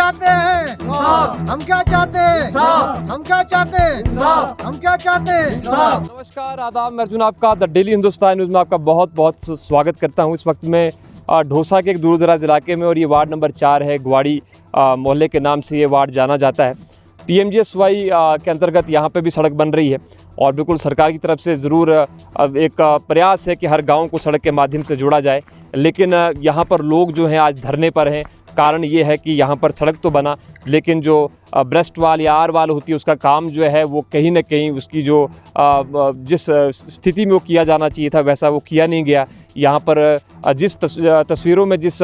चाहते हैं? हम क्या चाहते हैं? हम क्या चाहते हैं? हम क्या चाहते हैं? नमस्कार, आदाब, मैं अर्जुन आपका द डेली हिंदुस्तान न्यूज़ में आपका बहुत बहुत स्वागत करता हूं। इस वक्त मैं ढोसा के एक दूर दराज इलाके में, और ये वार्ड नंबर 4 है। ग्वाड़ी मोहल्ले के नाम से ये वार्ड जाना जाता है। PMGSY के अंतर्गत यहाँ पे भी सड़क बन रही है, और बिल्कुल सरकार की तरफ से ज़रूर एक प्रयास है कि हर गांव को सड़क के माध्यम से जोड़ा जाए। लेकिन यहाँ पर लोग जो हैं आज धरने पर हैं। कारण ये है कि यहाँ पर सड़क तो बना, लेकिन जो ब्रेस्ट वाल या आर वाल होती है उसका काम जो है वो कहीं ना कहीं उसकी जो जिस स्थिति में वो किया जाना चाहिए था वैसा वो किया नहीं गया। यहाँ पर जिस तस्वीरों में जिस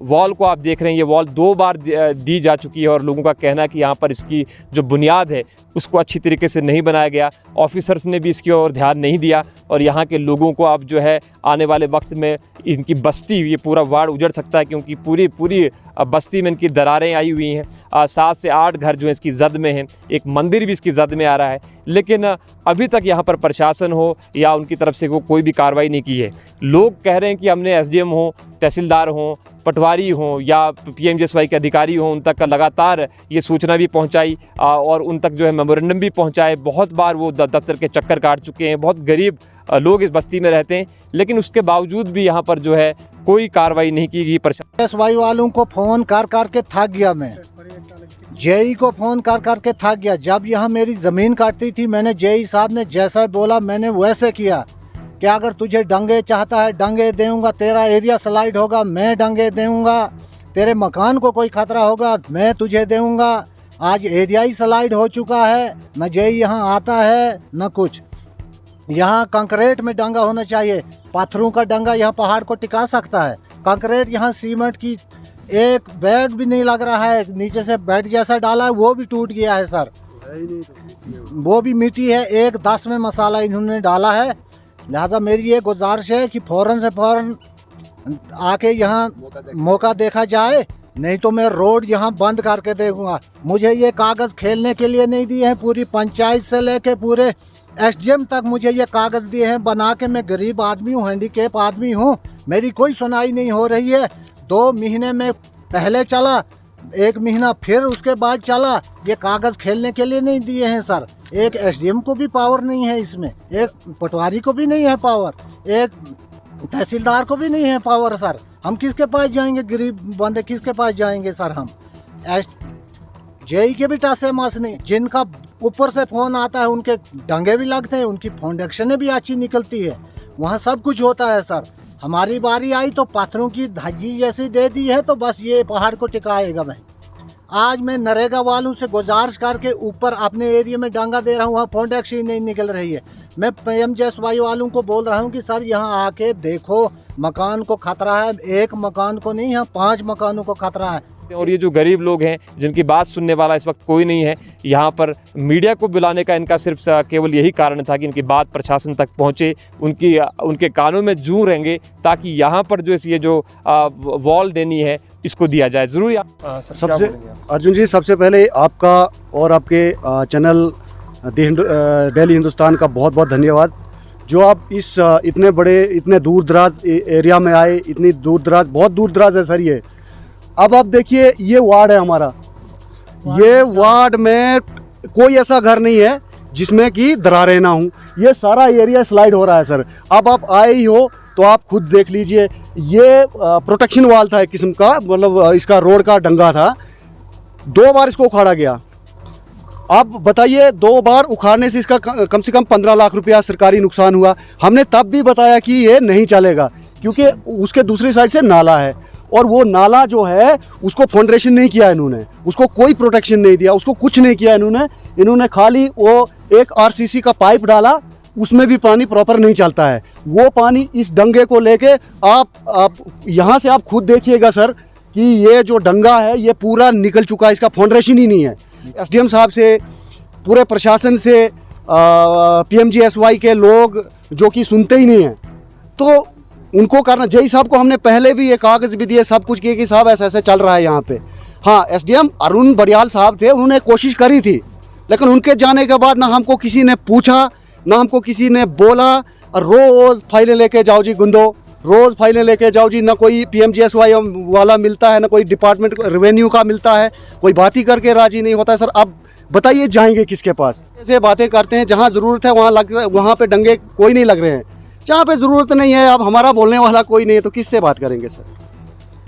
वॉल को आप देख रहे हैं, ये वॉल 2 बार दी जा चुकी है, और लोगों का कहना है कि यहाँ पर इसकी जो बुनियाद है उसको अच्छी तरीके से नहीं बनाया गया। ऑफिसर्स ने भी इसकी ओर ध्यान नहीं दिया, और यहाँ के लोगों को अब जो है आने वाले वक्त में इनकी बस्ती, ये पूरा वार्ड उजड़ सकता है, क्योंकि पूरी बस्ती में इनकी दरारें आई हुई हैं। 7 से 8 घर जो है इसकी जद में हैं, एक मंदिर भी इसकी जद में आ रहा है। लेकिन अभी तक यहाँ पर प्रशासन हो या उनकी तरफ से वो कोई भी कार्रवाई नहीं की है। लोग कह रहे हैं कि हमने SDM हो, तहसीलदार हों, पटवारी हों या PMGSY के अधिकारी हों, उन तक लगातार ये सूचना भी पहुंचाई, और उन तक जो है मेमोरेंडम भी पहुंचाए। बहुत बार वो दफ्तर के चक्कर काट चुके हैं। बहुत गरीब लोग इस बस्ती में रहते हैं, लेकिन उसके बावजूद भी यहाँ पर जो है कोई कार्रवाई नहीं की गई। PMGSY वालों को फ़ोन कर के थक गया मैं। JE को फ़ोन कर के थक गया। जब यहाँ मेरी ज़मीन काटती थी, मैंने JE साहब ने जैसा बोला मैंने वैसे किया कि अगर तुझे डंगे चाहता है डंगे दूंगा, तेरा एरिया स्लाइड होगा मैं डंगे दूंगा, तेरे मकान को कोई खतरा होगा मैं तुझे दूंगा। आज एरिया ही स्लाइड हो चुका है, न JE यहाँ आता है न कुछ। यहाँ कंक्रीट में डंगा होना चाहिए। पत्थरों का डंगा यहाँ पहाड़ को टिका सकता है। कंक्रीट यहाँ सीमेंट की एक बैग भी नहीं लग रहा है। नीचे से बेड जैसा डाला है वो भी टूट गया है सर, वो भी मिट्टी है। 1/10 में मसाला इन्होंने डाला है। लिहाजा मेरी ये गुजारिश है कि फ़ौरन से फ़ौरन आके यहाँ मौका देखा जाए, नहीं तो मैं रोड यहाँ बंद करके देखूँगा। मुझे ये कागज़ खेलने के लिए नहीं दिए हैं। पूरी पंचायत से लेके पूरे SDM तक मुझे ये कागज़ दिए हैं बना के। मैं गरीब आदमी हूँ, हैंडीकैप आदमी हूँ, मेरी कोई सुनाई नहीं हो रही है। 2 महीने में पहले चला, 1 महीना फिर उसके बाद चला। ये कागज़ खेलने के लिए नहीं दिए हैं सर। एक SDM को भी पावर नहीं है इसमें, एक पटवारी को भी नहीं है पावर, एक तहसीलदार को भी नहीं है पावर सर। हम किसके पास जाएंगे? गरीब बंदे किसके पास जाएंगे सर? हम JE के भी टासे मास नहीं। जिनका ऊपर से फ़ोन आता है उनके डंगे भी लगते हैं, उनकी फाउंडेशनें भी अच्छी निकलती है, वहाँ सब कुछ होता है सर। हमारी बारी आई तो पत्थरों की धज्जी जैसी दे दी है, तो बस ये पहाड़ को टिकाएगा। मैं आज मैं नरेगा वालों से गुजारिश करके ऊपर अपने एरिया में डांगा दे रहा हूँ, वहाँ फाउंडेशन नहीं निकल रही है। मैं PMGSY वालों को बोल रहा हूँ कि सर यहाँ आके देखो, मकान को खतरा है। 1 मकान को नहीं, यहाँ 5 मकानों को खतरा है। और ये जो गरीब लोग हैं जिनकी बात सुनने वाला इस वक्त कोई नहीं है, यहाँ पर मीडिया को बुलाने का इनका सिर्फ केवल यही कारण था कि इनकी बात प्रशासन तक पहुँचे, उनके कानों में जूं रहेंगे, ताकि यहाँ पर जो ये जो वॉल देनी है इसको दिया जाए। ज़रूर सबसे अर्जुन जी, सबसे पहले आपका और आपके चैनल डेली हिंदुस्तान का बहुत बहुत धन्यवाद, जो आप इस इतने बड़े, इतने दूर दराज एरिया में आए। इतनी दूर दराज, बहुत दूर दराज है सर ये। अब आप देखिए, ये वार्ड है हमारा। ये वार्ड में कोई ऐसा घर नहीं है जिसमें कि दरारें ना हूँ। ये सारा एरिया स्लाइड हो रहा है सर। अब आप आए ही हो तो आप खुद देख लीजिए। ये प्रोटेक्शन वाल था एक किस्म का, मतलब इसका रोड का डंगा था। 2 बार इसको उखाड़ा गया। आप बताइए, 2 बार उखाड़ने से इसका कम से कम 15 लाख रुपया सरकारी नुकसान हुआ। हमने तब भी बताया कि ये नहीं चलेगा, क्योंकि उसके दूसरी साइड से नाला है, और वो नाला जो है उसको फाउंडेशन नहीं किया इन्होंने, उसको कोई प्रोटेक्शन नहीं दिया, उसको कुछ नहीं किया इन्होंने खाली वो एक RCC का पाइप डाला, उसमें भी पानी प्रॉपर नहीं चलता है। वो पानी इस डंगे को लेके आप यहाँ से आप खुद देखिएगा सर कि ये जो डंगा है ये पूरा निकल चुका है, इसका फाउंडेशन ही नहीं है। SDM साहब से, पूरे प्रशासन से, PMGSY के लोग जो कि सुनते ही नहीं हैं, तो उनको करना। JE साहब को हमने पहले भी ये कागज़ भी दिए, सब कुछ किए कि साहब ऐसा ऐसा चल रहा है यहाँ पे। हाँ, SDM अरुण बड़ियाल साहब थे, उन्होंने कोशिश करी थी, लेकिन उनके जाने के बाद ना हमको किसी ने पूछा, ना हमको किसी ने बोला। रोज़ फाइलें लेके जाओ जी गुंदो, रोज़ फाइलें लेके जाओ जी, ना कोई PMGSY वाला मिलता है, ना कोई डिपार्टमेंट रेवेन्यू का मिलता है, कोई बात ही करके राजी नहीं होता है। सर अब बताइए जाएंगे किसके पास? ऐसे बातें करते हैं, जहाँ ज़रूरत है वहाँ पे डंगे कोई नहीं लग रहे हैं, जहाँ पे ज़रूरत नहीं है अब हमारा बोलने वाला कोई नहीं है तो किससे बात करेंगे सर?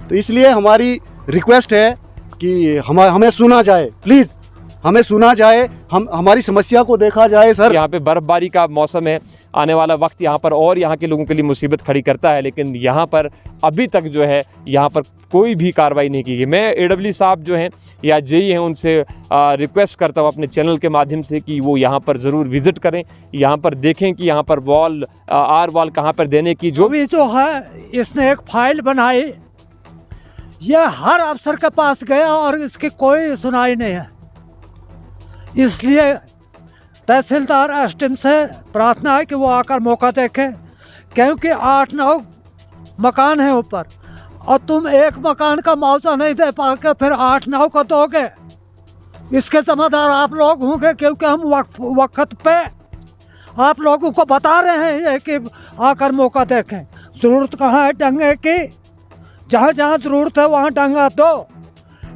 तो इसलिए हमारी रिक्वेस्ट है कि हमें सुना जाए, प्लीज़ हमें सुना जाए, हमारी समस्या को देखा जाए सर। यहाँ पे बर्फबारी का मौसम है, आने वाला वक्त यहाँ पर और यहाँ के लोगों के लिए मुसीबत खड़ी करता है, लेकिन यहाँ पर अभी तक जो है यहाँ पर कोई भी कार्रवाई नहीं की गई। मैं AWD साहब जो हैं या JE हैं उनसे रिक्वेस्ट करता हूँ अपने चैनल के माध्यम से कि वो यहाँ पर ज़रूर विज़िट करें, यहाँ पर देखें कि यहाँ पर वॉल आर वॉल कहाँ पर देने की जो भी जो है इसने एक फाइल बनाई, ये हर अफसर के पास गया और इसकी कोई सुनाई नहीं है। इसलिए तहसीलदार SDM से प्रार्थना है कि वो आकर मौका देखें, क्योंकि 8-9 मकान है ऊपर और तुम एक मकान का मुआवजा नहीं दे पाकर फिर 8-9 को दोगे, इसके ज़िम्मेदार आप लोग होंगे, क्योंकि हम वक्त पे आप लोगों को बता रहे हैं कि आकर मौका देखें। ज़रूरत कहाँ है डंगे की? जहाँ जहाँ ज़रूरत है वहाँ डंगा दो,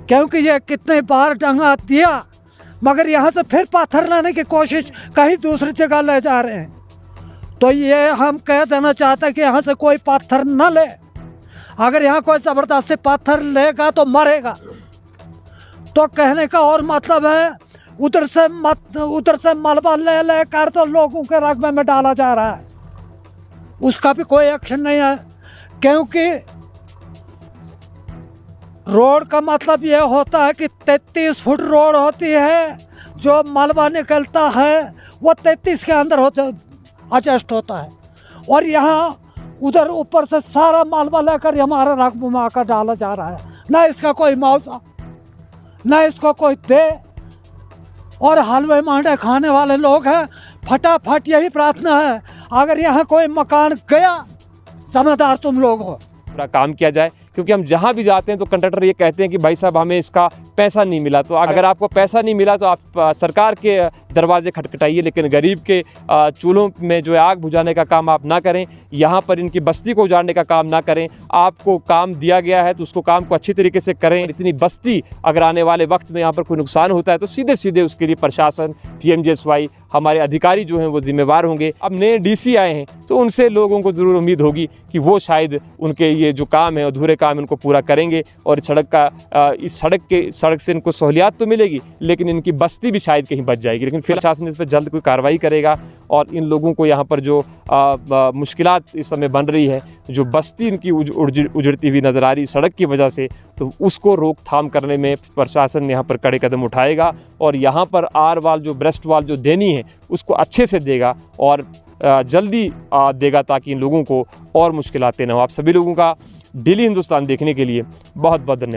क्योंकि ये कितने बार डंगा दिया मगर यहाँ से फिर पत्थर लाने की कोशिश कहीं दूसरी जगह ले जा रहे हैं। तो ये हम कह देना चाहते हैं कि यहाँ से कोई पत्थर न ले, अगर यहाँ कोई ज़बरदस्ती पत्थर लेगा तो मरेगा। तो कहने का और मतलब है उधर से मलबा ले लेकर तो लोगों के रकबे में डाला जा रहा है, उसका भी कोई एक्शन नहीं है। क्योंकि रोड का मतलब ये होता है कि 33 फुट रोड होती है, जो मलबा निकलता है वो 33 के अंदर एडजस्ट होता है, और यहाँ उधर ऊपर से सारा मलबा लेकर हमारे रकबे में आकर डाला जा रहा है। ना इसका कोई मुआवजा, ना इसको कोई दे, और हलवे मांडे खाने वाले लोग हैं। फटाफट यही प्रार्थना है, अगर यहाँ कोई मकान गया जिम्मेदार तुम लोग हो। पूरा काम किया जाए, क्योंकि हम जहाँ भी जाते हैं तो कंट्रैक्टर ये कहते हैं कि भाई साहब हमें इसका पैसा नहीं मिला। तो अगर आपको पैसा नहीं मिला तो आप सरकार के दरवाजे खटखटाइए, लेकिन गरीब के चूल्हों में जो है आग बुझाने का काम आप ना करें, यहाँ पर इनकी बस्ती को उजाड़ने का काम ना करें। आपको काम दिया गया है तो उसको काम को अच्छी तरीके से करें। इतनी बस्ती अगर आने वाले वक्त में यहाँ पर कोई नुकसान होता है तो सीधे सीधे उसके लिए प्रशासन, PMGSY, हमारे अधिकारी जो हैं वो जिम्मेवार होंगे। अब नए DC आए हैं तो उनसे लोगों को ज़रूर उम्मीद होगी कि वो शायद उनके ये जो काम है अधूरे काम इनको पूरा करेंगे, और इस सड़क से इनको सहूलियात तो मिलेगी, लेकिन इनकी बस्ती भी शायद कहीं बच जाएगी। लेकिन फिर प्रशासन इस पर जल्द कोई कार्रवाई करेगा और इन लोगों को यहाँ पर जो मुश्किलात इस समय बन रही है, जो बस्ती इनकी उजड़ती हुई नज़र आ रही सड़क की वजह से, तो उसको रोकथाम करने में प्रशासन यहाँ पर कड़े कदम उठाएगा और यहाँ पर आर वाल जो ब्रेस्ट वाल जो देनी है उसको अच्छे से देगा और जल्दी देगा, ताकि इन लोगों को और मुश्किलातें न हो। आप सभी लोगों का डेली हिंदुस्तान देखने के लिए बहुत बहुत धन्यवाद।